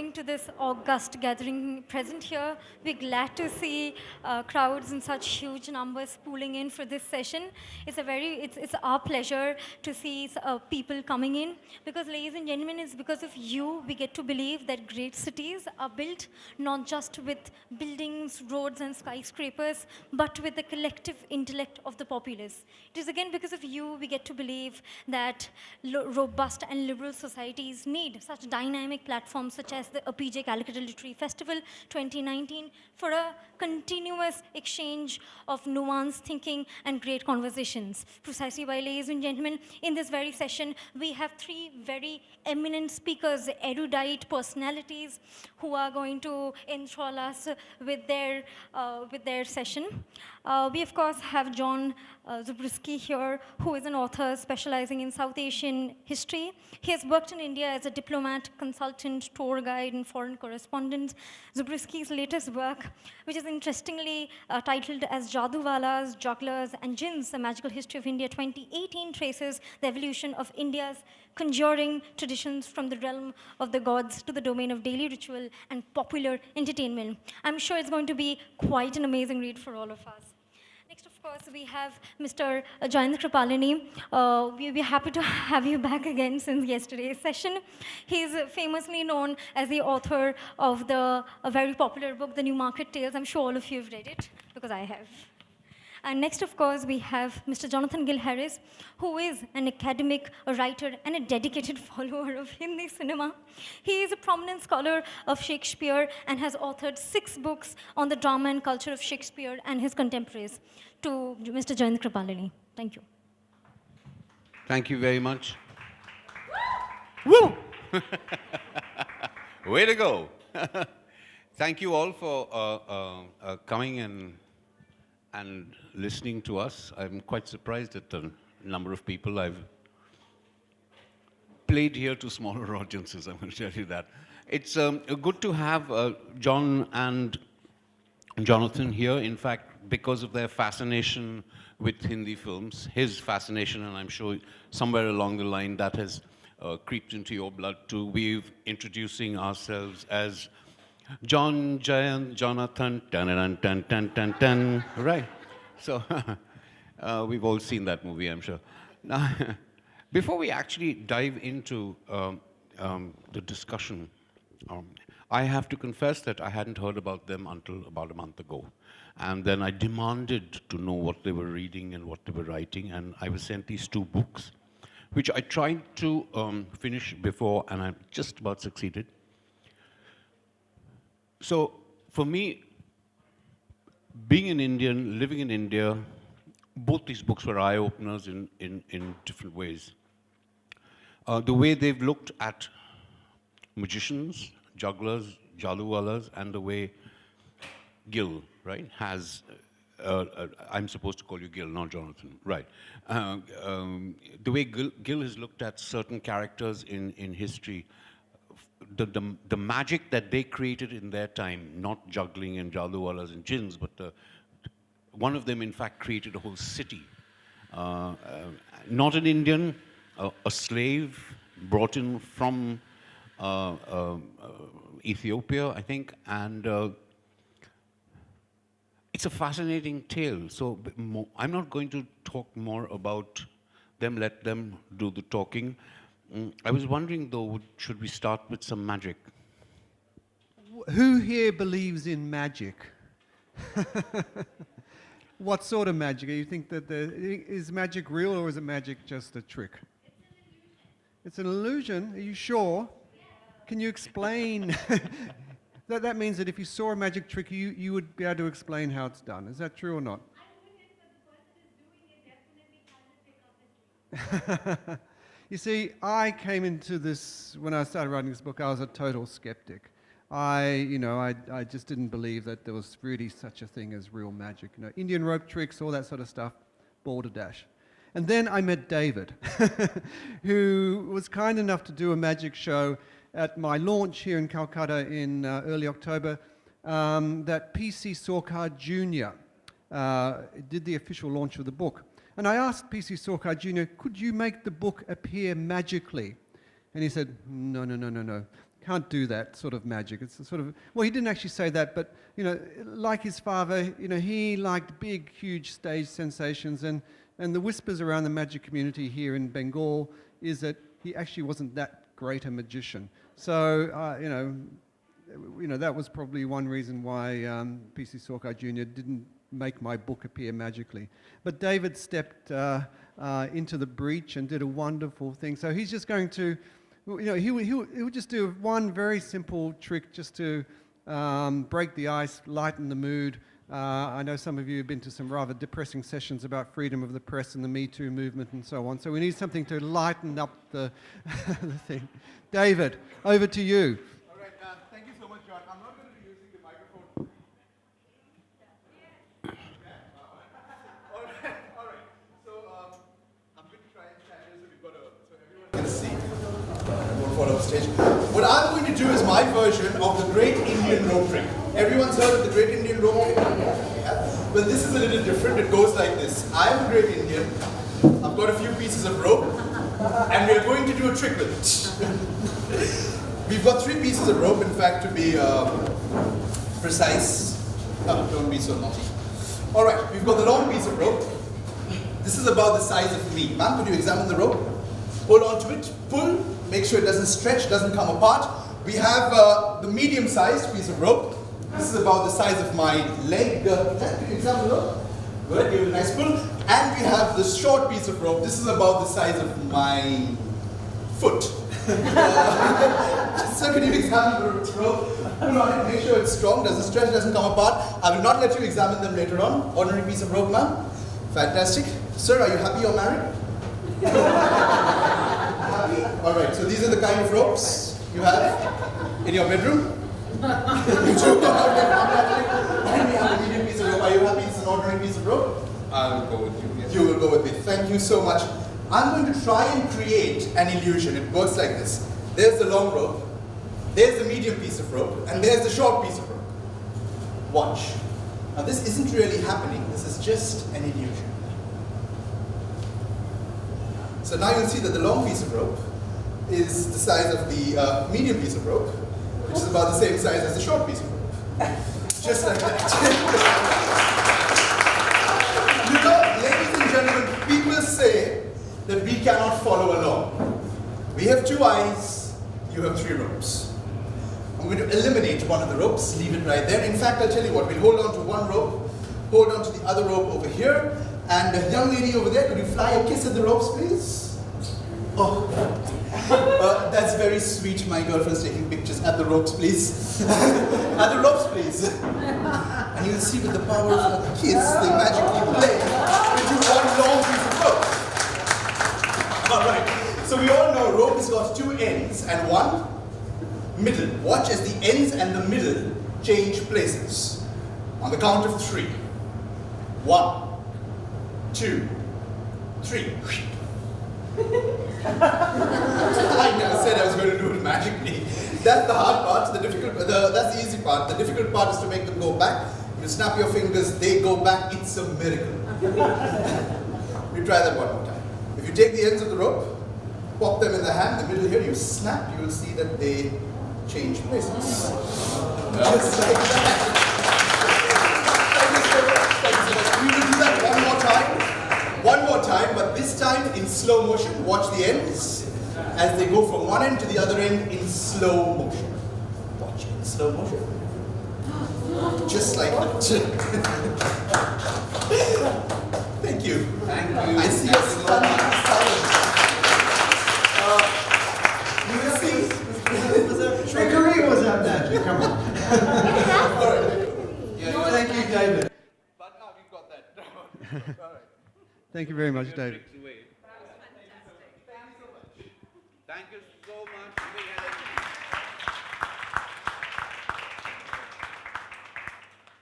coming to this august gathering present here. We're glad to see crowds in such huge numbers pooling in for this session. It's our pleasure to see people coming in because, ladies and gentlemen, it's because of you we get to believe that great cities are built not just with buildings, roads, and skyscrapers, but with the collective intellect of the populace. It is again because of you we get to believe that robust and liberal societies need such dynamic platforms such as the Apeejay Calcutta Literary Festival 2019 for a continuous exchange of nuanced thinking and great conversations. Precisely why, ladies and gentlemen, in this very session, we have three very eminent speakers, erudite personalities, who are going to enthrall us with their session. We, of course, have John Zabriskie here, who is an author specializing in South Asian history. He has worked in India as a diplomat, consultant, tour guide, and foreign correspondent. Zabriskie's latest work, which is interestingly titled as Jaduwalas, Jugglers, and Jinns, The Magical History of India 2018, traces the evolution of India's conjuring traditions from the realm of the gods to the domain of daily ritual and popular entertainment. I'm sure it's going to be quite an amazing read for all of us. Next, of course, we have Mr. Jayant Kripalani. We're happy to have you back again since yesterday's session. He's famously known as the author of a very popular book, The New Market Tales. I'm sure all of you have read it, because I have. And next, of course, we have Mr. Jonathan Gil Harris, who is an academic, a writer, and a dedicated follower of Hindi cinema. He is a prominent scholar of Shakespeare and has authored 6 books on the drama and culture of Shakespeare and his contemporaries. To Mr. Jayant Kripalani. Thank you. Thank you very much. Woo! Way to go. Thank you all for coming and listening to us. I'm quite surprised at the number of people. I've played here to smaller audiences, I'm going to tell you that. It's good to have John and Jonathan here, in fact, because of their fascination with Hindi films, his fascination, and I'm sure somewhere along the line that has creeped into your blood too. We're introducing ourselves as John, Jayant, Jonathan, tan. Right. So we've all seen that movie, I'm sure. Now, before we actually dive into the discussion, I have to confess that I hadn't heard about them until about a month ago. And then I demanded to know what they were reading and what they were writing, and I was sent these 2 books, which I tried to finish before, and I just about succeeded. So for me, being an Indian, living in India, both these books were eye-openers in different ways. The way they've looked at magicians, jugglers, jaduwalas, and the way Gil, right, has, I'm supposed to call you Gil, not Jonathan, right. The way Gil has looked at certain characters in history, the magic that they created in their time, not juggling and jaduwalas and jinns, but one of them, in fact, created a whole city. Not an Indian, a slave brought in from Ethiopia, I think, and it's a fascinating tale. So I'm not going to talk more about them, let them do the talking. I was wondering, though, should we start with some magic? Who here believes in magic? What sort of magic? Do you think that is magic real, or is it magic just a trick? It's an illusion. Are you sure? Can you explain? That means that if you saw a magic trick, you would be able to explain how it's done. Is that true or not? You see, I came into this, when I started writing this book, I was a total skeptic. I just didn't believe that there was really such a thing as real magic. You know, Indian rope tricks, all that sort of stuff, balderdash. And then I met David, who was kind enough to do a magic show at my launch here in Calcutta in early October, that PC Sorkar Jr. Did the official launch of the book. And I asked PC Sorkar Jr., could you make the book appear magically? And he said, no. can't do that sort of magic. It's a sort of, well, he didn't actually say that, but, you know, like his father, you know, he liked big, huge stage sensations, and the whispers around the magic community here in Bengal is that he actually wasn't that great a magician. So, you know, that was probably one reason why P.C. Sorkai Jr. didn't make my book appear magically. But David stepped into the breach and did a wonderful thing. So he's just going to, you know, he would just do one very simple trick just to break the ice, lighten the mood. I know some of you have been to some rather depressing sessions about freedom of the press and the Me Too movement and so on. So we need something to lighten up the, the thing. David, over to you. All right, thank you so much, John. I'm not going to be using the microphone. All right. So I'm going to try and stand here so we've got so everyone can see. Won't fall off stage. What I'm going to do is my version of the Great Indian Rope Trick. Everyone's heard of the Great Indian Rope Trick? Yeah. Well, this is a little different. It goes like this. I'm a Great Indian. I've got a few pieces of rope, and we're going to do a trick with it. We've got 3 pieces of rope, in fact, to be precise. Oh, don't be so naughty. All right, we've got the long piece of rope. This is about the size of me. Ma'am, could you examine the rope? Hold on to it, pull, make sure it doesn't stretch, doesn't come apart. We have the medium-sized piece of rope. This is about the size of my leg. Can you examine the rope? Good, give it a nice pull. And we have the short piece of rope. This is about the size of my foot. So can you examine the rope? Pull on it, make sure it's strong, doesn't stretch, doesn't come apart. I will not let you examine them later on. Ordinary piece of rope, ma'am. Fantastic. Sir, are you happy or married? Happy? Alright, so these are the kind of ropes you have in your bedroom. You do? And we have a medium piece of rope. Are you happy it's an ordinary piece of rope? I will go with you. Yes. You will go with me. Thank you so much. I'm going to try and create an illusion. It works like this. There's the long rope, there's the medium piece of rope, and there's the short piece of rope. Watch. Now this isn't really happening. This is just an illusion. So now you'll see that the long piece of rope is the size of the medium piece of rope, which is about the same size as the short piece of rope. Just like that. You know, ladies and gentlemen, people say that we cannot follow along. We have 2 eyes, you have 3 ropes. I'm going to eliminate one of the ropes, leave it right there. In fact, I'll tell you what, we'll hold on to one rope, hold on to the other rope over here, and the young lady over there, could you fly a kiss at the ropes, please? Oh, that's very sweet. My girlfriend's taking pictures. At the ropes, please. At the ropes, please. And you'll see with the power of a kiss, they magically play into one long piece of rope. All right. So we all know rope has got 2 ends and 1 middle. Watch as the ends and the middle change places. On the count of 3. 1, 2, 3. I never said I was going to do it magically. That's the hard part. That's the easy part. The difficult part is to make them go back. You snap your fingers, they go back. It's a miracle. We try that one more time. If you take the ends of the rope, pop them in the hand, the middle here, you snap, you will see that they change places. Just like that. Thank you so much. We will do that one more time, but this time in slow motion. Watch the ends as they go from one end to the other end in slow motion. Watch in slow motion. Just like that. Thank you. Thank you. I see a stunning silence. You will see. Trickery was that magic? Come on. All right. Thank you, David. But now we've got that. All right. Thank you very much, David. Thank you so much.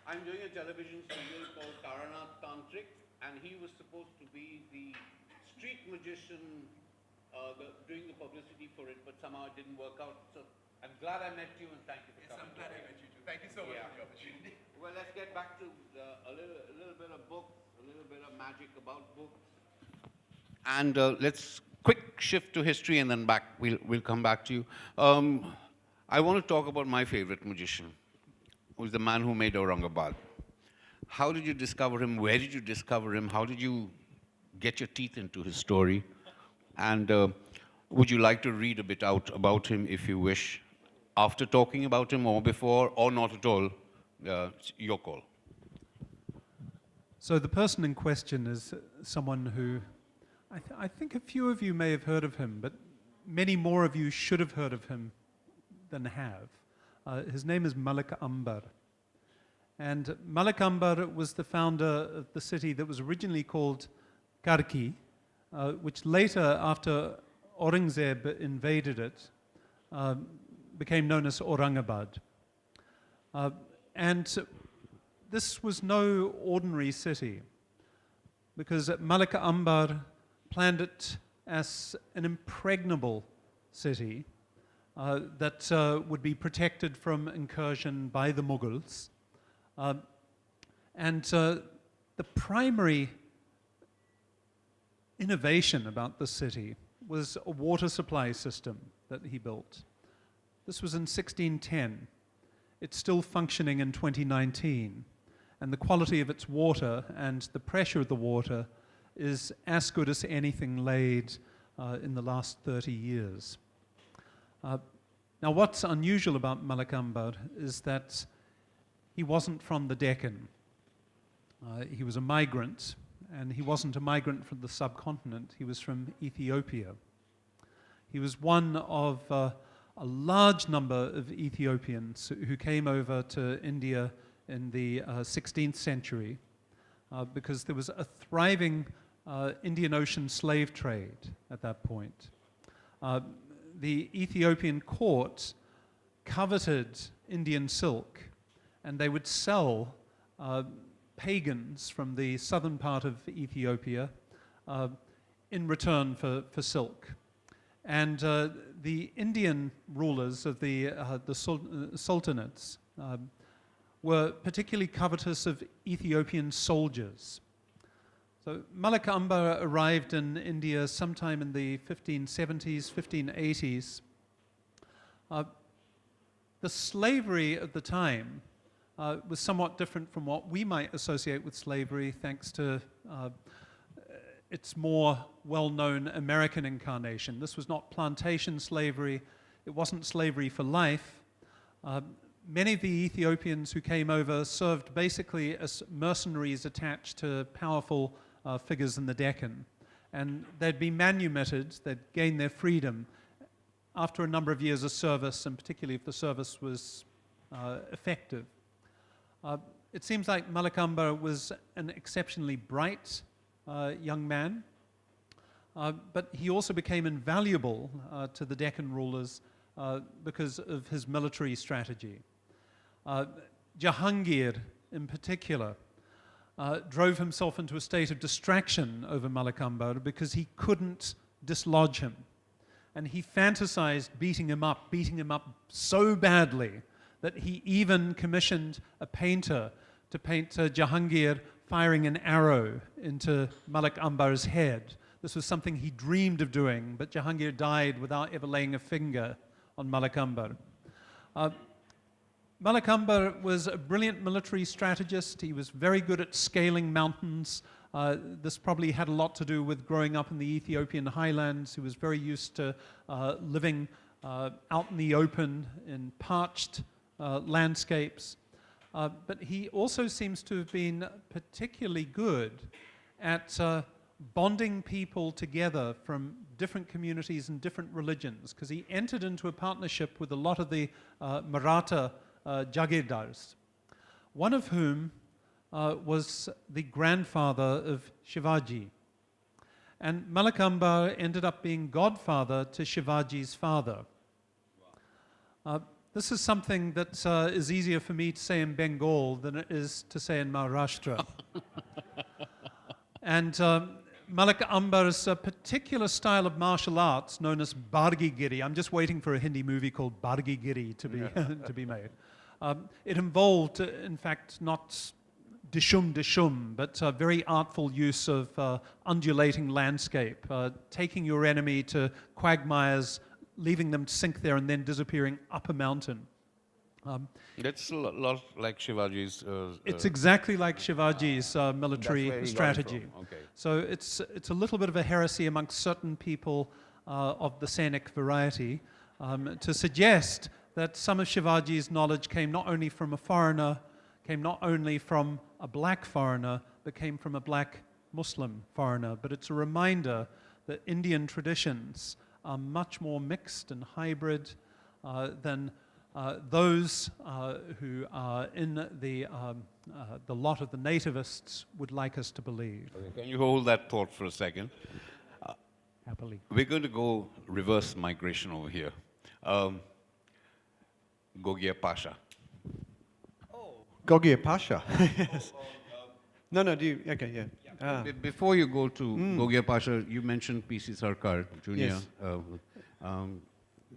I'm doing a television serial called Taranath Tantric, and he was supposed to be the street magician doing the publicity for it, but somehow it didn't work out. So I'm glad I met you, and thank you for coming. I'm glad I met you too. Thank you so much for the opportunity. Well, let's get back to a little bit of books, a little bit of magic about books. And let's quick shift to history and then back. We'll come back to you. I want to talk about my favorite magician, who's the man who made Aurangabad. How did you discover him? Where did you discover him? How did you get your teeth into his story? And would you like to read a bit out about him if you wish, after talking about him or before, or not at all? It's your call. So the person in question is someone who, I think a few of you may have heard of him, but many more of you should have heard of him than have. His name is Malik Ambar. And Malik Ambar was the founder of the city that was originally called Karki, which later, after Aurangzeb invaded it, became known as Aurangabad. And this was no ordinary city, because Malik Ambar planned it as an impregnable city that would be protected from incursion by the Mughals. And the primary innovation about the city was a water supply system that he built. This was in 1610. It's still functioning in 2019. And the quality of its water and the pressure of the water is as good as anything laid in the last 30 years. Now, what's unusual about Malik Ambar is that he wasn't from the Deccan. He was a migrant, and he wasn't a migrant from the subcontinent. He was from Ethiopia. He was one of a large number of Ethiopians who came over to India in the 16th century because there was a thriving Indian Ocean slave trade at that point. The Ethiopian court coveted Indian silk, and they would sell pagans from the southern part of Ethiopia in return for silk. And the Indian rulers of the sultanates were particularly covetous of Ethiopian soldiers. So Malik Ambar arrived in India sometime in the 1570s, 1580s. The slavery of the time was somewhat different from what we might associate with slavery, thanks to its more well-known American incarnation. This was not plantation slavery. It wasn't slavery for life. Many of the Ethiopians who came over served basically as mercenaries attached to powerful figures in the Deccan. And they'd be manumitted, they'd gain their freedom after a number of years of service, and particularly if the service was effective. It seems like Malik Ambar was an exceptionally bright young man, but he also became invaluable to the Deccan rulers because of his military strategy. Jahangir, in particular, drove himself into a state of distraction over Malik Ambar because he couldn't dislodge him. And he fantasized beating him up so badly that he even commissioned a painter to paint Jahangir firing an arrow into Malik Ambar's head. This was something he dreamed of doing, but Jahangir died without ever laying a finger on Malik Ambar. Malik Ambar was a brilliant military strategist. He was very good at scaling mountains. This probably had a lot to do with growing up in the Ethiopian highlands. He was very used to living out in the open in parched landscapes. But he also seems to have been particularly good at bonding people together from different communities and different religions, because he entered into a partnership with a lot of the Maratha Jagirdars, one of whom was the grandfather of Shivaji. And Malik Ambar ended up being godfather to Shivaji's father. This is something that is easier for me to say in Bengal than it is to say in Maharashtra. And Malik Ambar's particular style of martial arts, known as Bargigiri, I'm just waiting for a Hindi movie called Bargigiri to be, to be made. It involved, in fact, not dishum, but very artful use of undulating landscape, taking your enemy to quagmires leaving them to sink there and then disappearing up a mountain. That's a lot like Shivaji's. It's exactly like Shivaji's military where he got it strategy. from, okay. So it's a little bit of a heresy amongst certain people of the Sainik variety to suggest that some of Shivaji's knowledge came not only from a foreigner, came not only from a black foreigner, but came from a black Muslim foreigner. But it's a reminder that Indian traditions are much more mixed and hybrid than those who are in the lot of the nativists would like us to believe. Okay, can you hold that thought for a second? Happily. We're going to go reverse migration over here. Gogia Pasha. Gogia Pasha. Yes. No, do you? Okay, yeah. Before you go to Gogia Pasha, you mentioned PC Sarkar, Junior. Yes.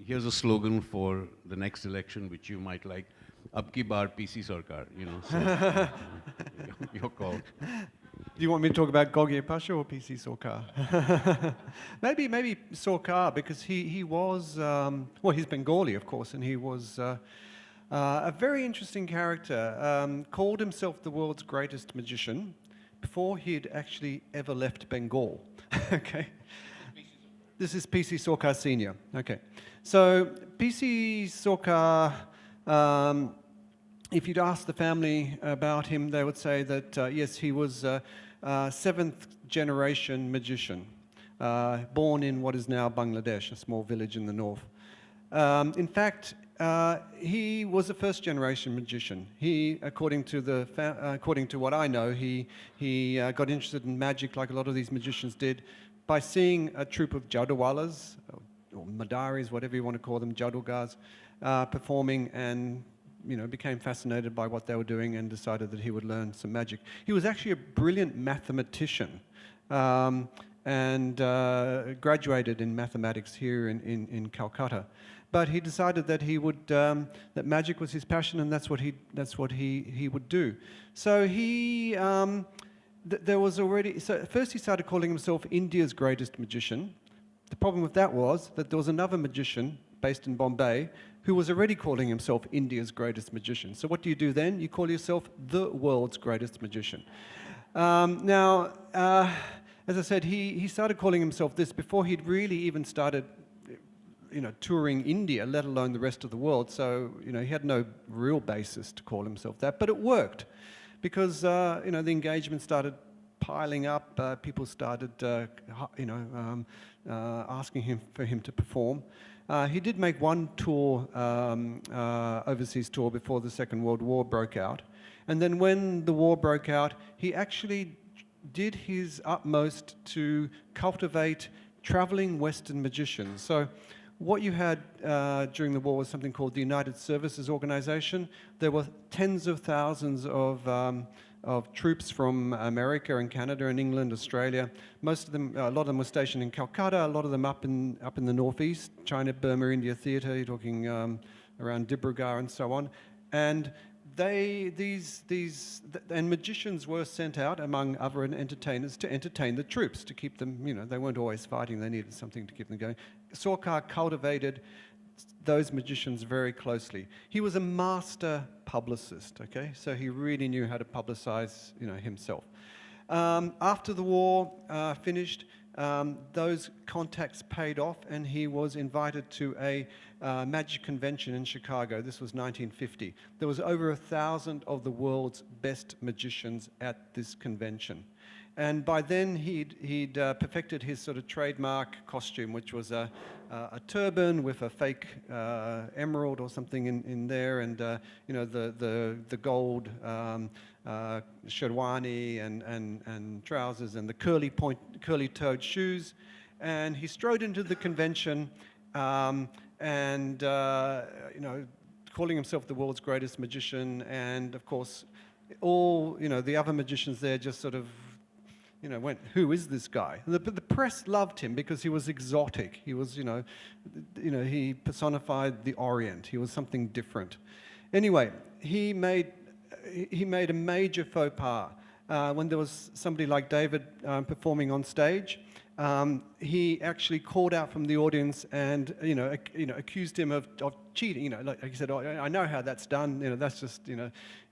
Here's a slogan for the next election, which you might like. Ab ki baar PC Sarkar, you know. So your call. Do you want me to talk about Gogia Pasha or PC Sarkar? maybe Sarkar, because he was, well, he's Bengali, of course, and he was a very interesting character. Called himself the world's greatest magician before he'd actually ever left Bengal. Okay. This is PC Sarkar Senior. Okay. So PC Sarkar, if you'd ask the family about him, they would say that, yes, he was a seventh generation magician, born in what is now Bangladesh, a small village in the north. In fact, he was a first generation magician. He, according to what I know, he got interested in magic like a lot of these magicians did by seeing a troupe of Jadwalas, or Madaris, whatever you want to call them, Jadugars, performing, and became fascinated by what they were doing and decided that he would learn some magic. He was actually a brilliant mathematician and graduated in mathematics here in Calcutta. But he decided that he would that magic was his passion, and that's what he would do. So he there was already, so first he started calling himself India's greatest magician. The problem with that was that there was another magician based in Bombay who was already calling himself India's greatest magician. So what do you do then? You call yourself the world's greatest magician. Now, as I said, he started calling himself this before he'd really even started touring India, let alone the rest of the world. So, he had no real basis to call himself that, but it worked because, the engagement started piling up. People started, asking for him to perform. He did make one tour, overseas tour, before the Second World War broke out. And then when the war broke out, he actually did his utmost to cultivate traveling Western magicians. So what you had during the war was something called the United Services Organization. There were tens of thousands of troops from America and Canada and England, Australia. Most of them, a lot of them were stationed in Calcutta, a lot of them up in the northeast, China, Burma, India theatre, you're talking around Dibrugarh and so on. And and magicians were sent out among other entertainers to entertain the troops, to keep them, they weren't always fighting, they needed something to keep them going. Sarkar cultivated those magicians very closely. He was a master publicist, okay? So he really knew how to publicize, himself. After the war finished, those contacts paid off, and he was invited to a magic convention in Chicago. This was 1950. There was over 1,000 of the world's best magicians at this convention. And by then, he'd perfected his sort of trademark costume, which was a turban with a fake emerald or something in there, and the gold sherwani and trousers and the curly-toed shoes. And he strode into the convention, calling himself the world's greatest magician. And of course, all the other magicians there just sort of went, who is this guy? The press loved him because he was exotic. He was, he personified the Orient. He was something different. Anyway, he made a major faux pas when there was somebody like David performing on stage, he actually called out from the audience and accused him of cheating. Like he said, "Oh, I know how that's done. That's just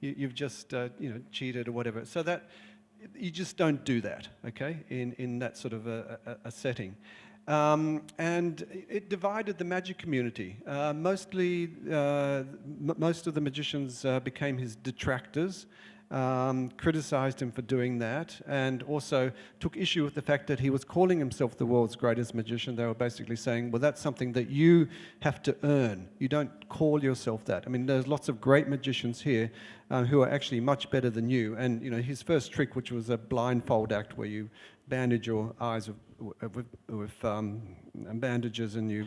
you've just cheated or whatever." So that you just don't do that, okay? In that sort of a setting. And it divided the magic community. Most of the magicians became his detractors, criticized him for doing that, and also took issue with the fact that he was calling himself the world's greatest magician. They were basically saying, well, that's something that you have to earn. You don't call yourself that. I mean, there's lots of great magicians here who are actually much better than you. And his first trick, which was a blindfold act where you bandage your eyes with bandages and you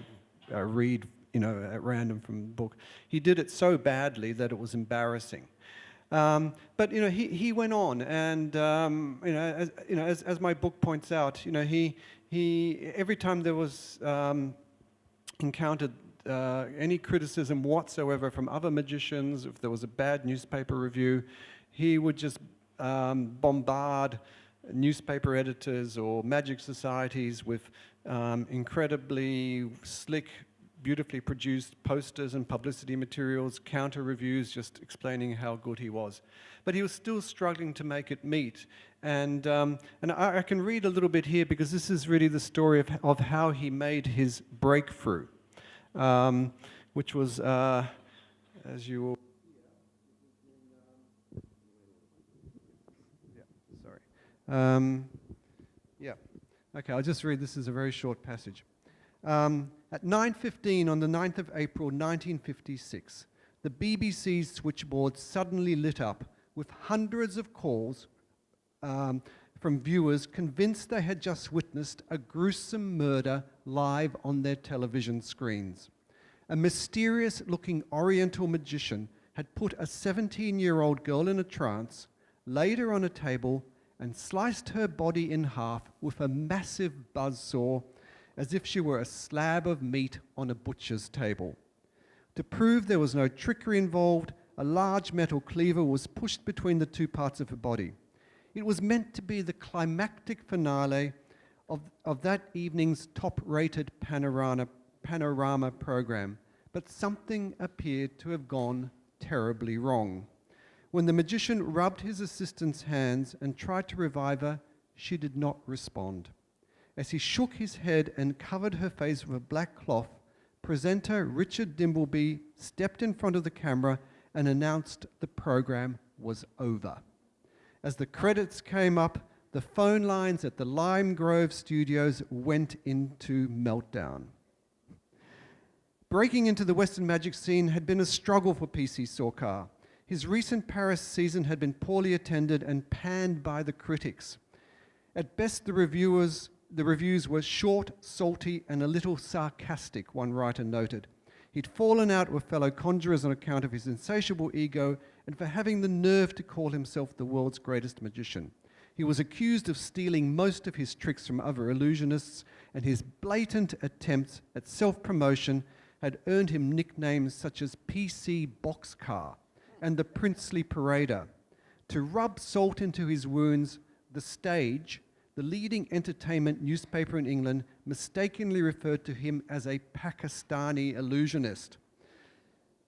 read at random from the book. He did it so badly that it was embarrassing. But he went on, and as my book points out, he every time there was encountered any criticism whatsoever from other magicians, if there was a bad newspaper review, he would just bombard newspaper editors or magic societies with incredibly slick, beautifully produced posters and publicity materials, counter reviews, just explaining how good he was. But he was still struggling to make it meet. And I can read a little bit here because this is really the story of how he made his breakthrough, which was, as you all... Okay, I'll just read. This is a very short passage. At 9:15 on the 9th of April 1956, the BBC's switchboard suddenly lit up with hundreds of calls from viewers convinced they had just witnessed a gruesome murder live on their television screens. A mysterious-looking Oriental magician had put a 17-year-old girl in a trance, laid her on a table, and sliced her body in half with a massive buzzsaw, as if she were a slab of meat on a butcher's table. To prove there was no trickery involved, a large metal cleaver was pushed between the two parts of her body. It was meant to be the climactic finale of that evening's top-rated panorama program, but something appeared to have gone terribly wrong. When the magician rubbed his assistant's hands and tried to revive her, she did not respond. As he shook his head and covered her face with a black cloth, presenter Richard Dimbleby stepped in front of the camera and announced the program was over. As the credits came up, the phone lines at the Lime Grove studios went into meltdown. Breaking into the Western magic scene had been a struggle for PC Sorcar. His recent Paris season had been poorly attended and panned by the critics. At best, the reviews were short, salty, and a little sarcastic, one writer noted. He'd fallen out with fellow conjurers on account of his insatiable ego and for having the nerve to call himself the world's greatest magician. He was accused of stealing most of his tricks from other illusionists, and his blatant attempts at self-promotion had earned him nicknames such as PC Boxcar and the Princely Parader. To rub salt into his wounds, The Stage, the leading entertainment newspaper in England, mistakenly referred to him as a Pakistani illusionist.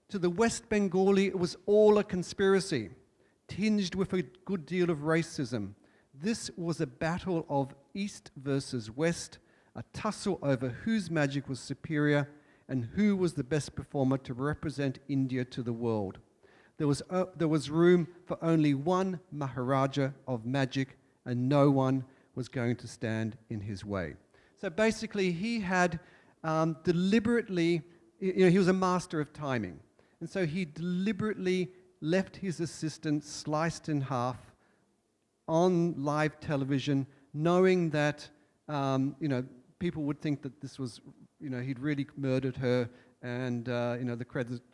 To the West Bengali, it was all a conspiracy, tinged with a good deal of racism. This was a battle of East versus West, a tussle over whose magic was superior and who was the best performer to represent India to the world. There was room for only one Maharaja of magic, and no one was going to stand in his way. So basically, he had deliberately, he was a master of timing. And so he deliberately left his assistant sliced in half on live television, knowing that, people would think that this was, he'd really murdered her, and, the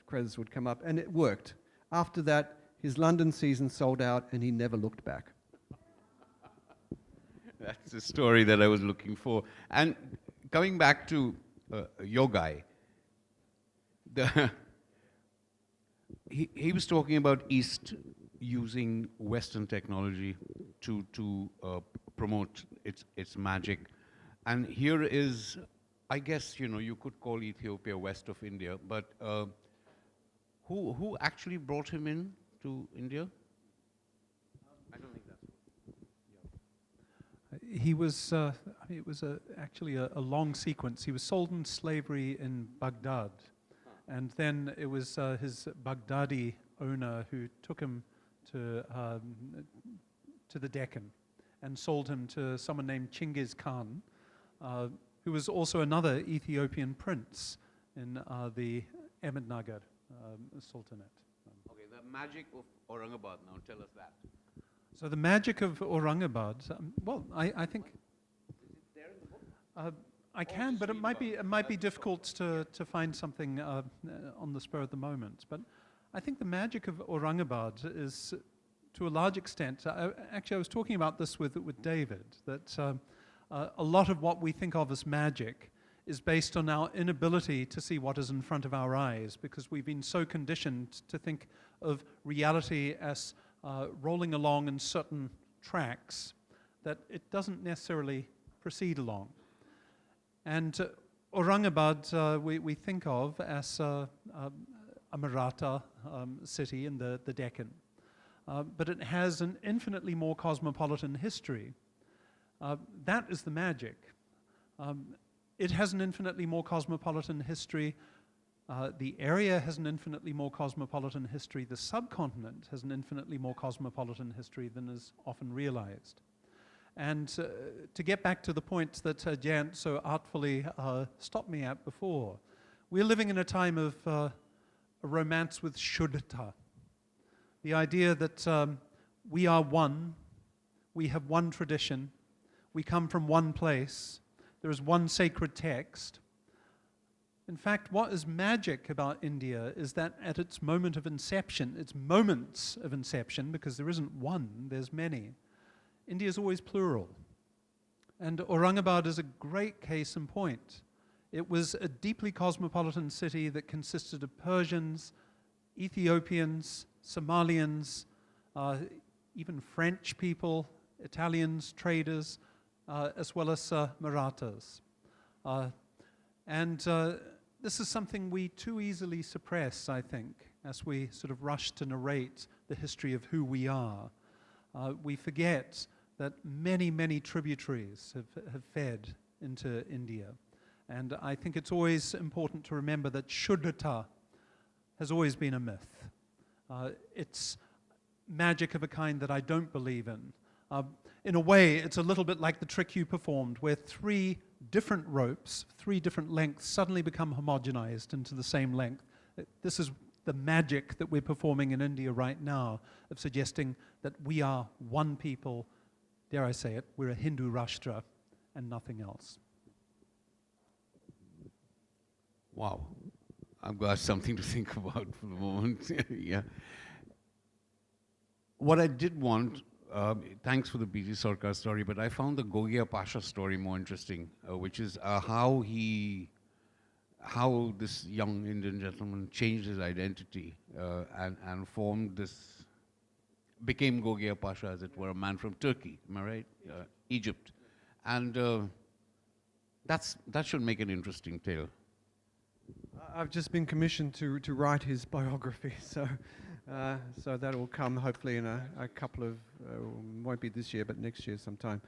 credits would come up, and it worked. After that, his London season sold out, and he never looked back. That's the story that I was looking for. And coming back to your guy, he was talking about East using Western technology to promote its magic. And here is, I guess, you could call Ethiopia west of India, but who actually brought him in to India? I don't think that's. He was, it was actually a long sequence. He was sold in slavery in Baghdad. And then it was his Baghdadi owner who took him to the Deccan and sold him to someone named Chinggis Khan, who was also another Ethiopian prince in the Ahmednagar Sultanate. Okay, the magic of Aurangabad, now tell us that. So the magic of Aurangabad, well, I think I can, but it might be difficult to find something on the spur of the moment. But I think the magic of Aurangabad is, to a large extent, actually I was talking about this with David, that a lot of what we think of as magic is based on our inability to see what is in front of our eyes, because we've been so conditioned to think of reality as rolling along in certain tracks that it doesn't necessarily proceed along. And Aurangabad we think of as a Maratha city in the Deccan, but it has an infinitely more cosmopolitan history. That is the magic. It has an infinitely more cosmopolitan history. The area has an infinitely more cosmopolitan history. The subcontinent has an infinitely more cosmopolitan history than is often realized. And to get back to the point that Jayant so artfully stopped me at before, we're living in a time of a romance with Shuddhata. The idea that we are one, we have one tradition, we come from one place, there is one sacred text. In fact, what is magic about India is that at its moment of inception, its moments of inception, because there isn't one, there's many, India is always plural. And Aurangabad is a great case in point. It was a deeply cosmopolitan city that consisted of Persians, Ethiopians, Somalians, even French people, Italians, traders, as well as Marathas. This is something we too easily suppress, I think, as we sort of rush to narrate the history of who we are. We forget that many, many tributaries have fed into India. And I think it's always important to remember that Shuddhata has always been a myth. It's magic of a kind that I don't believe in. In a way, it's a little bit like the trick you performed, where three different ropes, three different lengths, suddenly become homogenized into the same length. This is the magic that we're performing in India right now, of suggesting that we are one people, dare I say it, we're a Hindu Rashtra and nothing else. Wow. I've got something to think about for the moment. Yeah. What I did want, thanks for the BG Sarkar story, but I found the Gogia Pasha story more interesting, which is how this young Indian gentleman changed his identity and formed this, became Gogia Pasha, as it were, a man from Turkey, am I right? Egypt. And that should make an interesting tale. I've just been commissioned to write his biography, so that will come hopefully in a couple of, won't be this year, but next year sometime.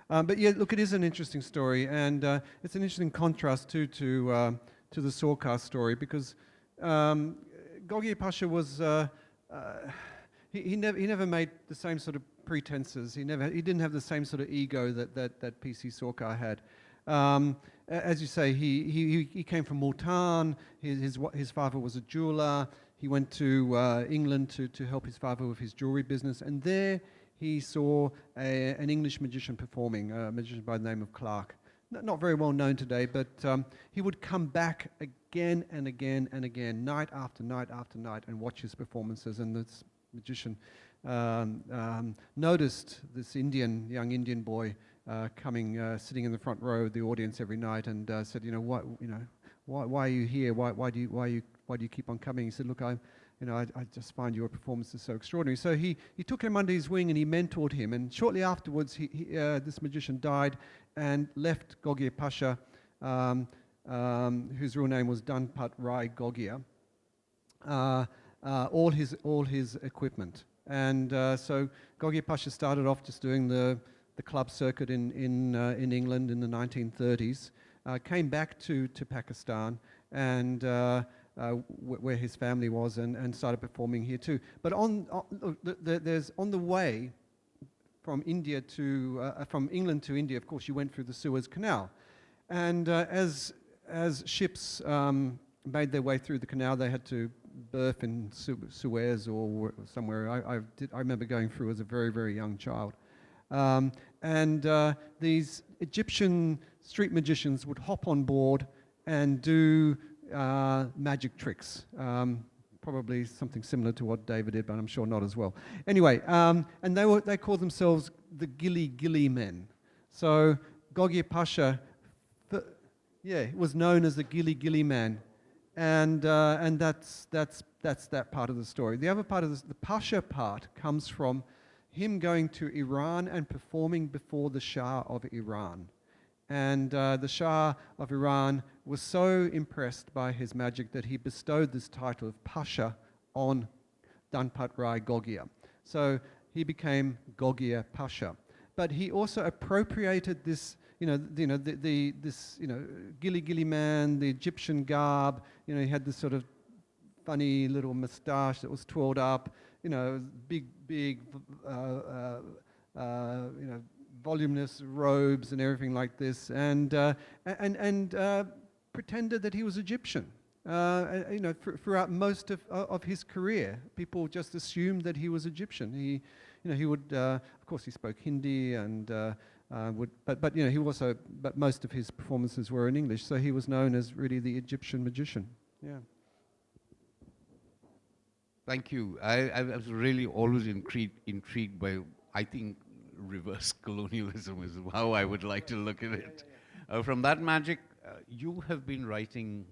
But yeah, look, it is an interesting story, and it's an interesting contrast to the Sarkar story, because Gogia Pasha was he never made the same sort of pretenses. He didn't have the same sort of ego that PC Sarkar had. As you say, he came from Multan. His father was a jeweler. He went to England to help his father with his jewelry business, and there he saw an English magician performing, a magician by the name of Clark. Not very well known today, but he would come back again and again and again, night after night after night, and watch his performances. And this magician noticed this young Indian boy coming, sitting in the front row of the audience every night, and said, why are you here? Why do you keep on coming? He said, look, I just find your performances so extraordinary. So he took him under his wing and he mentored him. And shortly afterwards, this magician died and left Gogia Pasha, whose real name was Danpat Rai Gogia, all his equipment. And so Gogia Pasha started off just doing the club circuit in England in the 1930s, came back to Pakistan and where his family was, and started performing here too. But there's on the way from India to from England to India, of course, you went through the Suez Canal, and as ships made their way through the canal, they had to berth in Suez or somewhere. I remember going through as a very, very young child. These Egyptian street magicians would hop on board and do magic tricks. Probably something similar to what David did, but I'm sure not as well. Anyway, and they called themselves the Gilly men. So Gogia Pasha, was known as the Gilly man, and that's that part of the story. The other part of the Pasha part comes from him going to Iran and performing before the Shah of Iran. And the Shah of Iran was so impressed by his magic that he bestowed this title of Pasha on Danpat Rai Gogia. So he became Gogia Pasha. But he also appropriated this, this Gilly man, the Egyptian garb. He had this sort of funny little moustache that was twirled up. Big, voluminous robes and everything like this, and pretended that he was Egyptian. Throughout most of his career, people just assumed that he was Egyptian. He would, of course, he spoke Hindi and but most of his performances were in English, so he was known as really the Egyptian magician. Yeah. Thank you. I was really always intrigued by, I think, reverse colonialism is how I would like to look at it. From that magic, you have been writing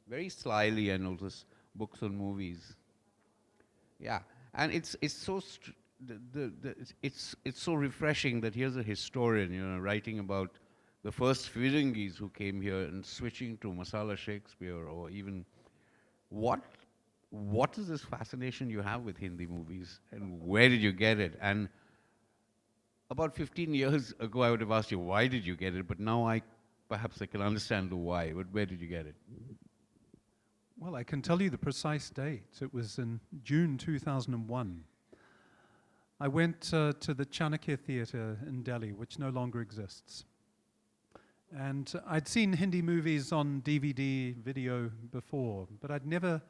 very slyly, I notice, books on movies. Yeah, and it's so it's so refreshing that here's a historian, writing about the first Firangis who came here and switching to Masala Shakespeare, or even what is this fascination you have with Hindi movies, and where did you get it? And about 15 years ago, I would have asked you, why did you get it? But now perhaps I can understand the why, but where did you get it? Well, I can tell you the precise date. It was in June 2001. I went to the Chanakya Theatre in Delhi, which no longer exists. And I'd seen Hindi movies on DVD, video before, but I'd never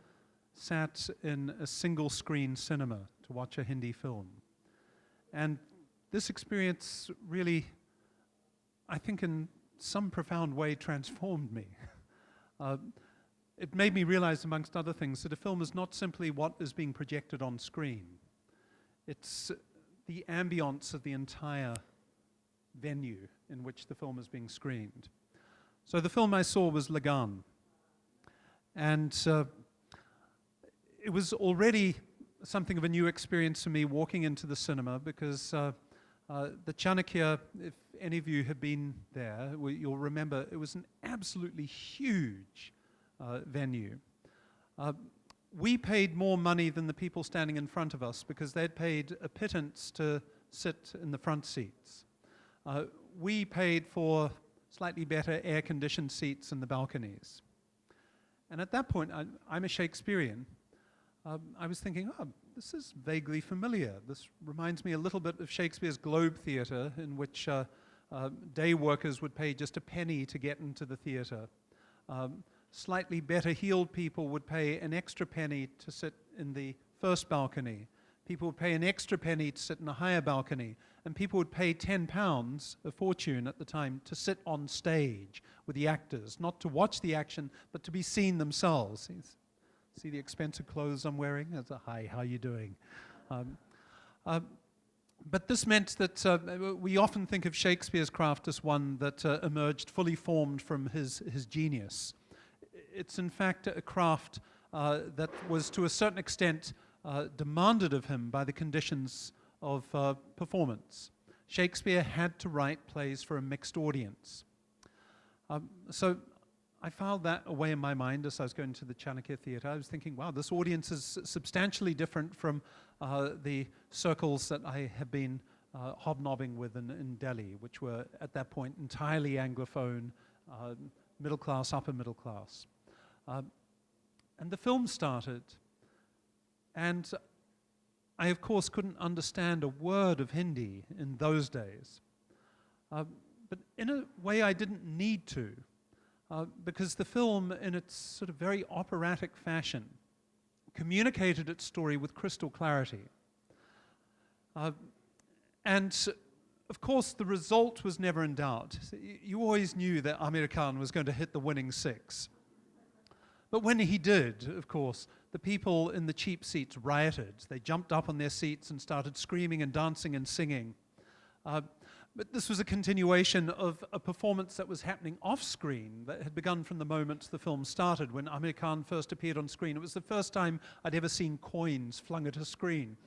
sat in a single screen cinema to watch a Hindi film. And this experience really, I think in some profound way, transformed me. It made me realize, amongst other things, that a film is not simply what is being projected on screen. It's the ambience of the entire venue in which the film is being screened. So the film I saw was Lagan. And it was already something of a new experience for me walking into the cinema, because the Chanakya, if any of you have been there, you'll remember it was an absolutely huge venue. We paid more money than the people standing in front of us because they'd paid a pittance to sit in the front seats. We paid for slightly better air-conditioned seats in the balconies. And at that point, I'm a Shakespearean. I was thinking, this is vaguely familiar. This reminds me a little bit of Shakespeare's Globe Theatre, in which day workers would pay just a penny to get into the theatre. Slightly better heeled people would pay an extra penny to sit in the first balcony. People would pay an extra penny to sit in a higher balcony. And people would pay £10, a fortune at the time, to sit on stage with the actors, not to watch the action, but to be seen themselves. See the expensive clothes I'm wearing? That's a hi, how you doing? But this meant that we often think of Shakespeare's craft as one that emerged fully formed from his genius. It's in fact a craft that was to a certain extent demanded of him by the conditions of performance. Shakespeare had to write plays for a mixed audience. So I filed that away in my mind as I was going to the Chanakya Theatre. I was thinking, wow, this audience is substantially different from the circles that I have been hobnobbing with in Delhi, which were at that point entirely Anglophone, middle class, upper middle class. And the film started, and I, of course, couldn't understand a word of Hindi in those days. But in a way I didn't need to, because the film, in its sort of very operatic fashion, communicated its story with crystal clarity. And of course, the result was never in doubt. You always knew that Amir Khan was going to hit the winning six. But when he did, of course, the people in the cheap seats rioted. They jumped up on their seats and started screaming and dancing and singing. But this was a continuation of a performance that was happening off-screen that had begun from the moment the film started, when Amir Khan first appeared on screen. It was the first time I'd ever seen coins flung at a screen.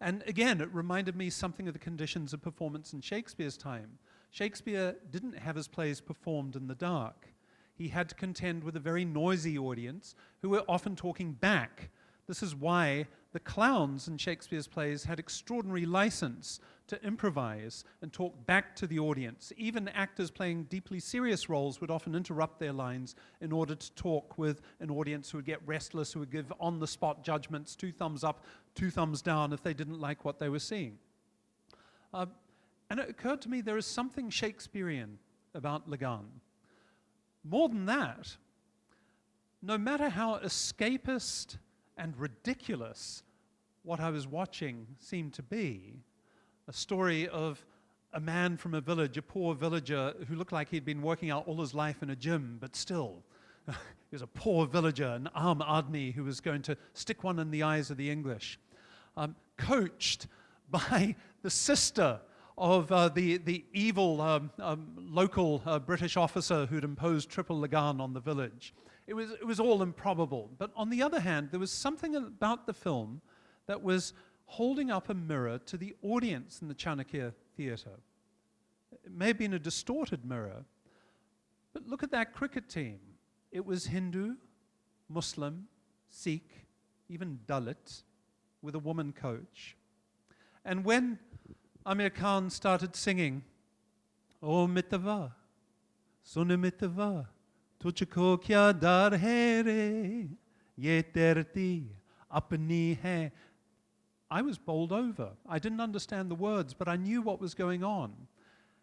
And again, it reminded me something of the conditions of performance in Shakespeare's time. Shakespeare didn't have his plays performed in the dark. He had to contend with a very noisy audience who were often talking back. This is why the clowns in Shakespeare's plays had extraordinary license to improvise and talk back to the audience. Even actors playing deeply serious roles would often interrupt their lines in order to talk with an audience who would get restless, who would give on-the-spot judgments, 2 thumbs up, 2 thumbs down if they didn't like what they were seeing. And it occurred to me there is something Shakespearean about Lagan. More than that, no matter how escapist and ridiculous what I was watching seemed to be, a story of a man from a village, a poor villager who looked like he'd been working out all his life in a gym, but still, he was a poor villager, an Aam Admi who was going to stick one in the eyes of the English, coached by the sister of the evil local British officer who'd imposed triple Lagan on the village. It was all improbable. But on the other hand, there was something about the film that was holding up a mirror to the audience in the Chanakya Theatre. It may have been a distorted mirror, but look at that cricket team. It was Hindu, Muslim, Sikh, even Dalit, with a woman coach. And when Amir Khan started singing, "O mitwa, sun mitwa, tujhko kya dar hai re, ye terti apni hai," I was bowled over. I didn't understand the words, but I knew what was going on.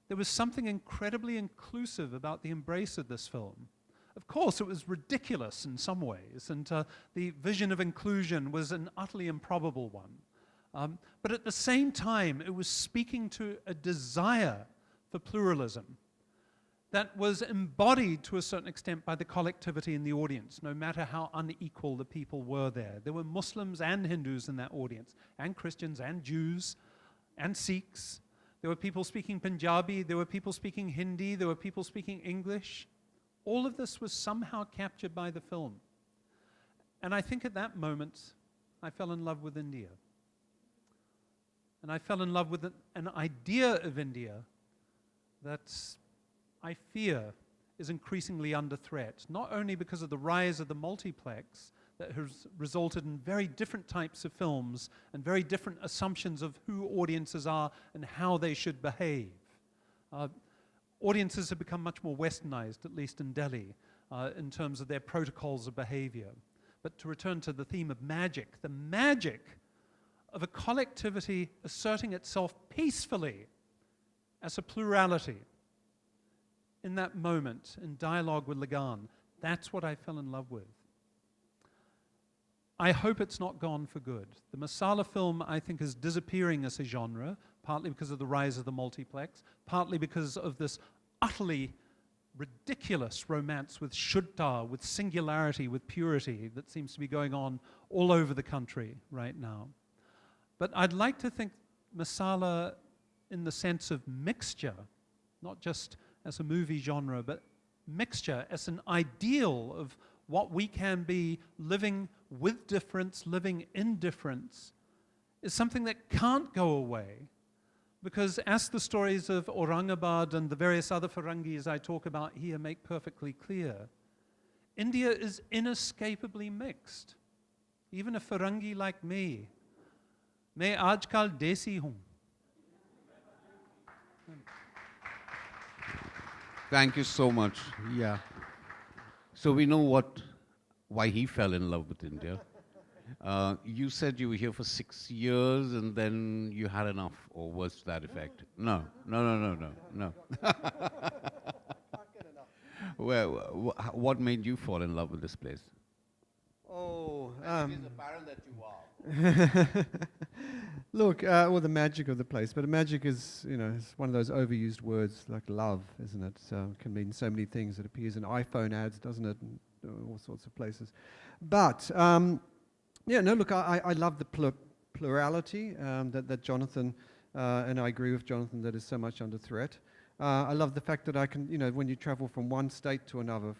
There was something incredibly inclusive about the embrace of this film. Of course, it was ridiculous in some ways, and the vision of inclusion was an utterly improbable one. But at the same time, it was speaking to a desire for pluralism that was embodied to a certain extent by the collectivity in the audience, no matter how unequal the people were there. There were Muslims and Hindus in that audience, and Christians and Jews and Sikhs. There were people speaking Punjabi, there were people speaking Hindi, there were people speaking English. All of this was somehow captured by the film. And I think at that moment, I fell in love with India. And I fell in love with an idea of India that I fear is increasingly under threat, not only because of the rise of the multiplex that has resulted in very different types of films and very different assumptions of who audiences are and how they should behave. Audiences have become much more westernized, at least in Delhi, in terms of their protocols of behavior. But to return to the theme of magic, the magic of a collectivity asserting itself peacefully as a plurality in that moment, in dialogue with Lagan, that's what I fell in love with. I hope it's not gone for good. The masala film, I think, is disappearing as a genre, partly because of the rise of the multiplex, partly because of this utterly ridiculous romance with Shuddha, with singularity, with purity that seems to be going on all over the country right now. But I'd like to think masala in the sense of mixture, not just as a movie genre, but mixture as an ideal of what we can be living with difference, living in difference, is something that can't go away. Because as the stories of Aurangabad and the various other Farangis I talk about here make perfectly clear, India is inescapably mixed. Even a Farangi like me, मैं आजकल देसी हूँ. Thank you so much. Yeah. So we know why he fell in love with India. You said you were here for 6 years and then you had enough, or was to that effect? No. Well, what made you fall in love with this place? Oh, It's apparent that you are. look, well, the magic of the place. But magic is, it's one of those overused words like love, isn't it? So it can mean so many things. It appears in iPhone ads, doesn't it? And all sorts of places. But, yeah, no, look, I love the plurality that Jonathan, and I agree with Jonathan, that is so much under threat. I love the fact that I can, when you travel from one state to another,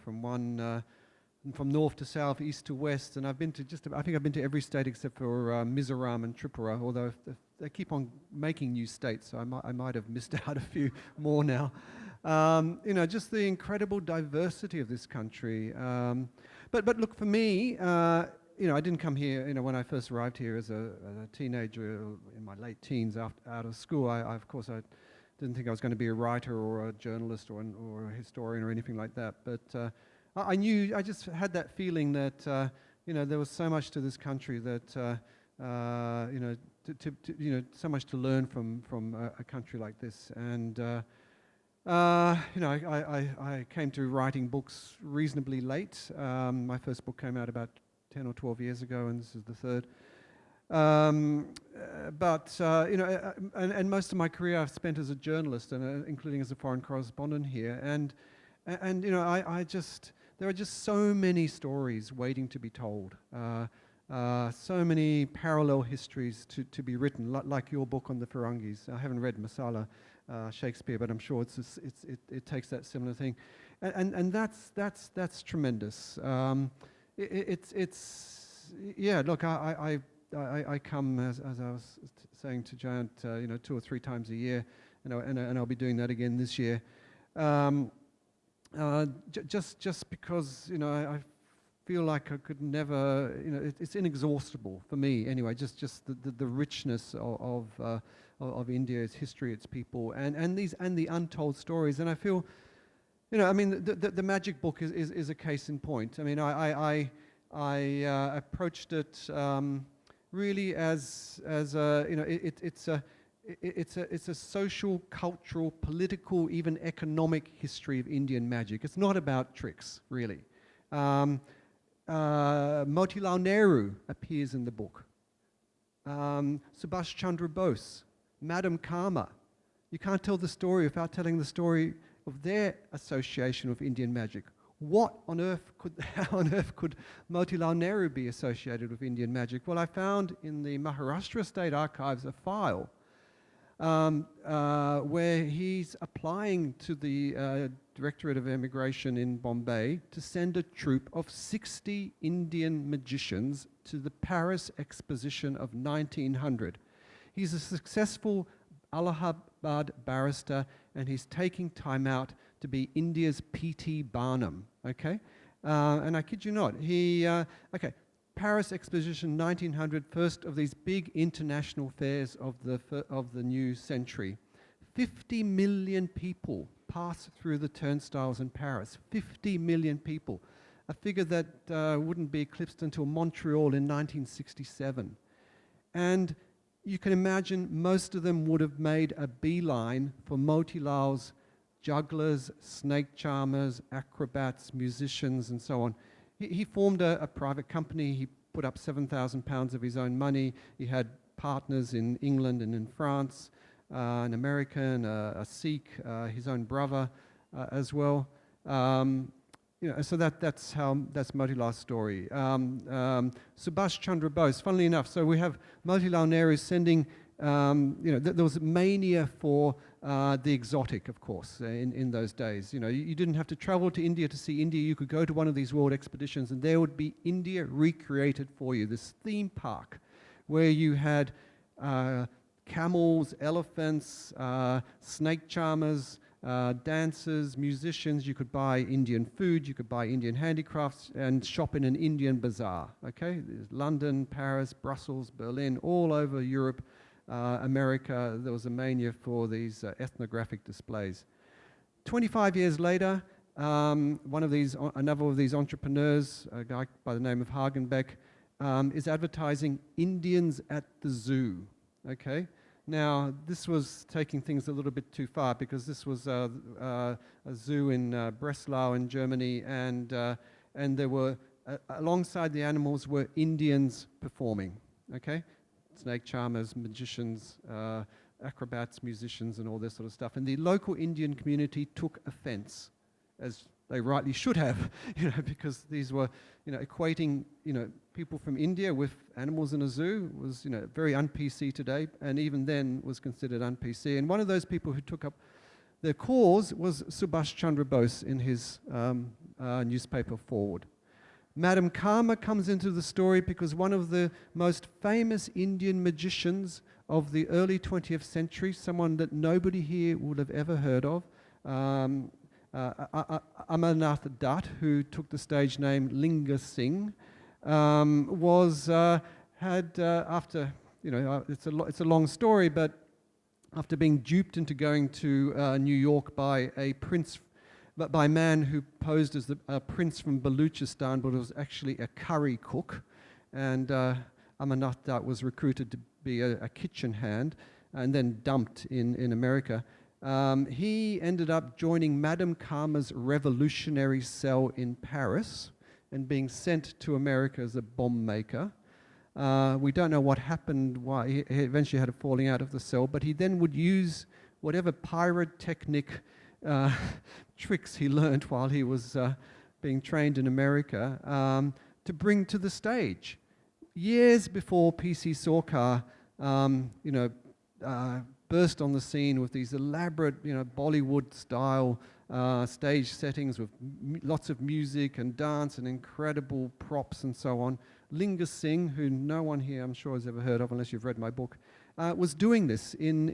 from north to south, east to west, and I've been to I think I've been to every state except for Mizoram and Tripura, although they keep on making new states, so I might have missed out a few more now. Just the incredible diversity of this country. But look, for me, I didn't come here, when I first arrived here as a teenager in my late teens out of school. Of course, I didn't think I was going to be a writer or a journalist or a historian or anything like that. But I just had that feeling that, there was so much to this country that, so much to learn from a country like this. And, I came to writing books reasonably late. My first book came out about 10 or 12 years ago, and this is the third. And most of my career I've spent as a journalist, and including as a foreign correspondent here. And there are just so many stories waiting to be told. So many parallel histories to be written, like your book on the Farangis. I haven't read Masala Shakespeare, but I'm sure it takes that similar thing, and that's tremendous. Yeah. Look, I come as I was saying to Jayant, 2 or 3 times a year, and I'll be doing that again this year. Just because I feel like I could never, it's inexhaustible for me anyway. Just the richness of India, its history, its people, and the untold stories. And I feel, the Magic book is a case in point. I mean, I approached it really as it's a social, cultural, political, even economic history of Indian magic. It's not about tricks, really. Motilal Nehru appears in the book. Subhash Chandra Bose, Madame Karma. You can't tell the story without telling the story of their association with Indian magic. How on earth could Motilal Nehru be associated with Indian magic? Well, I found in the Maharashtra State Archives a file where he's applying to the Directorate of Immigration in Bombay to send a troupe of 60 Indian magicians to the Paris Exposition of 1900. He's a successful Allahabad barrister, and he's taking time out to be India's P.T. Barnum, okay? And I kid you not, Paris Exposition 1900, first of these big international fairs of the new century. 50 million people pass through the turnstiles in Paris. 50 million people. A figure that wouldn't be eclipsed until Montreal in 1967. And you can imagine most of them would have made a beeline for Motilal's jugglers, snake charmers, acrobats, musicians, and so on. He formed a private company. He put up £7,000 of his own money. He had partners in England and in France, an American, a Sikh, his own brother as well. So that's Motilal's story. Subhash Chandra Bose, funnily enough, so we have Motilal Nehru sending there was mania for the exotic, of course, in those days. You didn't have to travel to India to see India. You could go to one of these world expeditions and there would be India recreated for you, this theme park where you had camels, elephants, snake charmers, dancers, musicians. You could buy Indian food, you could buy Indian handicrafts and shop in an Indian bazaar, okay? There's London, Paris, Brussels, Berlin, all over Europe, America. There was a mania for these ethnographic displays. 25 years later, another of these entrepreneurs, a guy by the name of Hagenbeck, is advertising Indians at the zoo, okay? Now, this was taking things a little bit too far because this was a zoo in Breslau in Germany, and there were, alongside the animals were Indians performing, okay? Snake charmers, magicians, acrobats, musicians, and all this sort of stuff. And the local Indian community took offense, as they rightly should have, because these were, equating, people from India with animals in a zoo was, very un-PC today, and even then was considered un-PC. And one of those people who took up their cause was Subhash Chandra Bose in his newspaper Forward. Madam Karma comes into the story because one of the most famous Indian magicians of the early 20th century, someone that nobody here would have ever heard of, Amarnath Dutt, who took the stage name Linga Singh, after, it's a long story, but after being duped into going to New York by a man who posed as a prince from Baluchistan, but was actually a curry cook, and Amarnath Dutt was recruited to be a kitchen hand and then dumped in America. He ended up joining Madame Karma's revolutionary cell in Paris and being sent to America as a bomb maker. We don't know what happened, why he eventually had a falling out of the cell, but he then would use whatever pyrotechnic tricks he learned while he was being trained in America to bring to the stage. Years before P.C. Sorcar, burst on the scene with these elaborate, Bollywood-style stage settings with lots of music and dance and incredible props and so on. Linga Singh, who no one here I'm sure has ever heard of unless you've read my book, was doing this in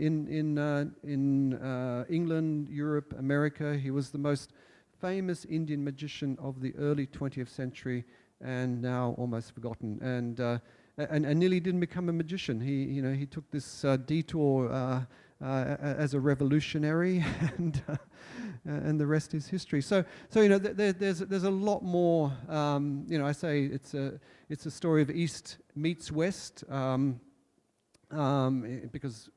England, Europe, America. He was the most famous Indian magician of the early 20th century and now almost forgotten. And nearly didn't become a magician. He took this detour as a revolutionary, and the rest is history. So there's a lot more. I say it's a story of East meets West, because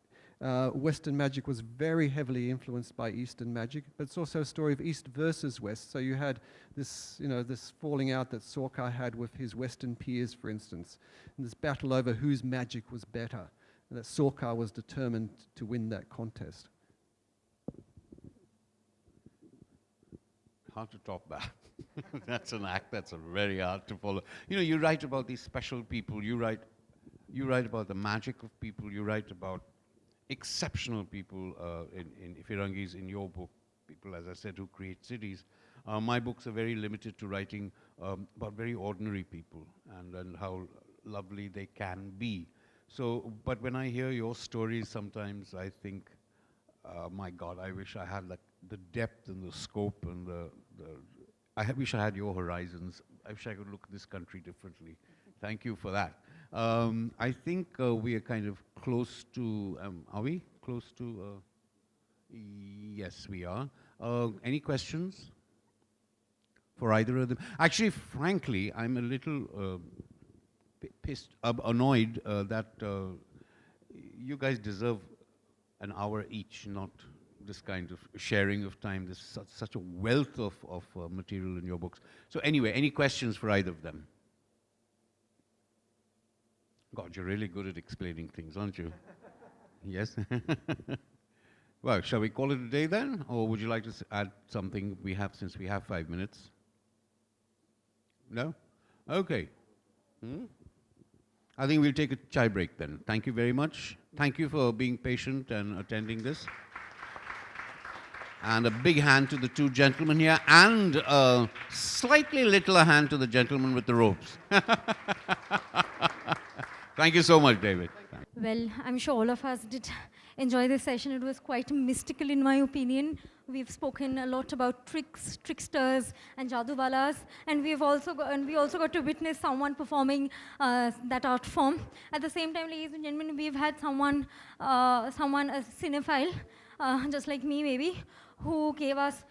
Western magic was very heavily influenced by Eastern magic, but it's also a story of East versus West. So you had this, this falling out that Sorcar had with his Western peers, for instance, and this battle over whose magic was better, and that Sorcar was determined to win that contest. Hard to top that. That's an act that's very hard to follow. You write about these special people. You write about the magic of people. You write about exceptional people in Firangis, in your book, people, as I said, who create cities. My books are very limited to writing about very ordinary people and how lovely they can be. So, but when I hear your stories, sometimes I think, my God, I wish I had the depth and the scope and I wish I had your horizons. I wish I could look at this country differently. Thank you for that. I think we are kind of close to, are we close to, yes we are. Any questions for either of them? Actually, frankly, I'm a little annoyed that you guys deserve an hour each, not this kind of sharing of time. There's such a wealth of material in your books. So anyway, any questions for either of them? God, you're really good at explaining things, aren't you? Yes? Well, shall we call it a day then? Or would you like to add something since we have 5 minutes? No? Okay. I think we'll take a chai break then. Thank you very much. Thank you for being patient and attending this. And a big hand to the two gentlemen here, and a slightly littler hand to the gentleman with the robes. Thank you so much, David. Well, I'm sure all of us did enjoy this session. It was quite mystical in my opinion. We've spoken a lot about tricks, tricksters, and jadubalas, and we also got to witness someone performing that art form. At the same time, ladies and gentlemen, we've had someone, a cinephile, just like me maybe, who gave us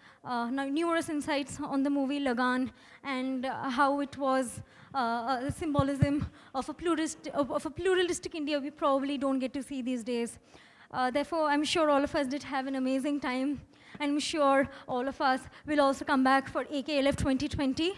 numerous insights on the movie Lagan and how it was a symbolism of a pluralistic India we probably don't get to see these days. Therefore, I'm sure all of us did have an amazing time. I'm sure all of us will also come back for AKLF 2020.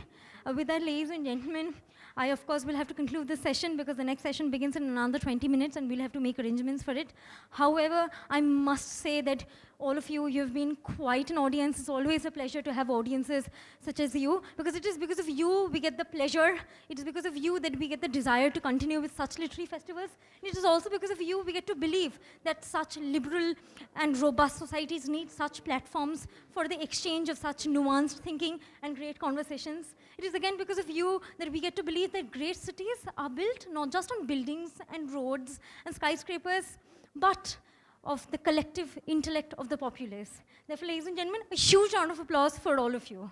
With that, ladies and gentlemen, I, of course, will have to conclude this session because the next session begins in another 20 minutes and we'll have to make arrangements for it. However, I must say that all of you, you've been quite an audience. It's always a pleasure to have audiences such as you, because it is because of you we get the pleasure. It is because of you that we get the desire to continue with such literary festivals. And it is also because of you we get to believe that such liberal and robust societies need such platforms for the exchange of such nuanced thinking and great conversations. It is again because of you that we get to believe that great cities are built not just on buildings and roads and skyscrapers, but of the collective intellect of the populace. Therefore, ladies and gentlemen, a huge round of applause for all of you.